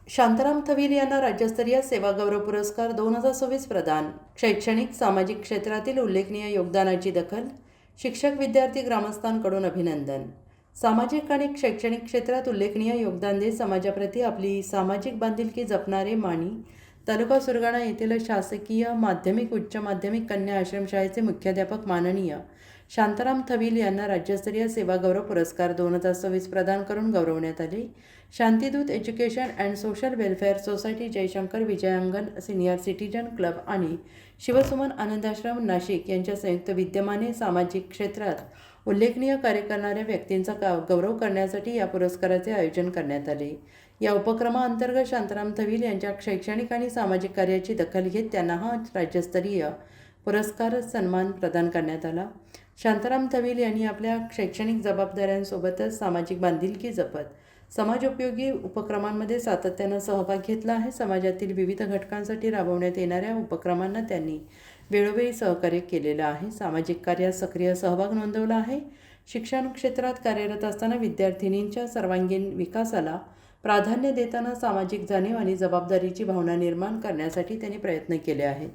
शांताराम थविल यांना राज्यस्तरीय सेवागौरव पुरस्कार 2026 प्रदान. शैक्षणिक सामाजिक क्षेत्रातील उल्लेखनीय योगदानाची दखल. शिक्षक विद्यार्थी ग्रामस्थांकडून अभिनंदन. सामाजिक आणि शैक्षणिक क्षेत्रात उल्लेखनीय योगदान देत समाजाप्रती आपली सामाजिक बांधिलकी जपणारे माणी तालुका सुरगाणा येथील शासकीय माध्यमिक उच्च माध्यमिक कन्या आश्रमशाळेचे मुख्याध्यापक माननीय शांताराम थविल यांना राज्यस्तरीय सेवागौरव पुरस्कार 2026 प्रदान करून गौरवण्यात आले. Shantidoot education and social welfare society Jayshankar Vijayangan senior citizen club आणि शिवसुमन आनंदाश्रम नाशिक यांच्या संयुक्त विद्यमाने सामाजिक क्षेत्रात उल्लेखनीय कार्य करणाऱ्या व्यक्तींचा गौरव करण्यासाठी या पुरस्काराचे आयोजन करण्यात आले. या उपक्रमाअंतर्गत शांताराम थविल यांच्या शैक्षणिक आणि सामाजिक कार्याची दखल घेत त्यांना हा राज्यस्तरीय पुरस्कार सन्मान प्रदान करण्यात आला. शांताराम थविल यांनी आपल्या शैक्षणिक जबाबदाऱ्यांसोबतच सामाजिक बांधिलकी जपत समाजोपयोगी उपक्रमांमध्ये सातत्यानं सहभाग घेतला आहे. समाजातील विविध घटकांसाठी राबवण्यात येणाऱ्या उपक्रमांना त्यांनी वेळोवेळी सहकार्य केलेलं आहे. सामाजिक कार्यात सक्रिय सहभाग नोंदवला आहे. शिक्षण क्षेत्रात कार्यरत असताना विद्यार्थिनींच्या सर्वांगीण विकासाला प्राधान्य देताना सामाजिक जाणीव आणि जबाबदारीची भावना निर्माण करण्यासाठी त्यांनी प्रयत्न केले आहेत.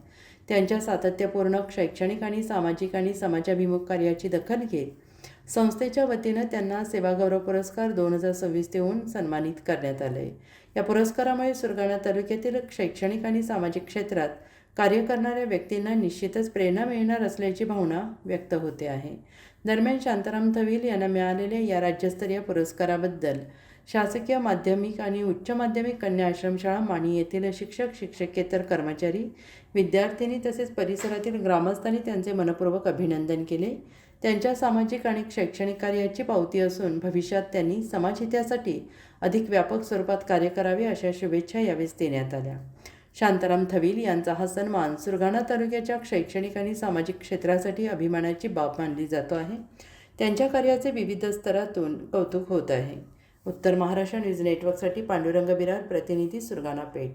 त्यांच्या सातत्यपूर्ण शैक्षणिक आणि सामाजिक आणि समाजाभिमुख कार्याची दखल घेत संस्थेच्या वतीनं त्यांना सेवागौरव पुरस्कार 2026 देऊन सन्मानित करण्यात आले. या पुरस्कारामुळे सुरगाणा तालुक्यातील शैक्षणिक आणि सामाजिक क्षेत्रात कार्य करणाऱ्या व्यक्तींना निश्चितच प्रेरणा मिळणार असल्याची भावना व्यक्त होते आहे. दरम्यान शांताराम थविल यांना मिळालेल्या या राज्यस्तरीय पुरस्काराबद्दल शासकीय माध्यमिक आणि उच्च माध्यमिक कन्या आश्रमशाळा माणी येथील शिक्षक शिक्षकेतर कर्मचारी विद्यार्थिनी तसेच परिसरातील ग्रामस्थांनी त्यांचे मनपूर्वक अभिनंदन केले. त्यांच्या सामाजिक आणि शैक्षणिक कार्याची पावती असून भविष्यात त्यांनी समाजहितासाठी अधिक व्यापक स्वरूपात कार्य करावे अशा शुभेच्छा यावेळी देण्यात आल्या. शांताराम थविल यांचा हा सन्मान सुरगाणा तालुक्याच्या शैक्षणिक आणि सामाजिक क्षेत्रासाठी अभिमानाची बाब मानली जातो आहे. त्यांच्या कार्याचे विविध स्तरातून कौतुक होत आहे. उत्तर महाराष्ट्र न्यूज नेटवर्कसाठी पांडुरंग बिरार, प्रतिनिधी सुरगाणा पेठ.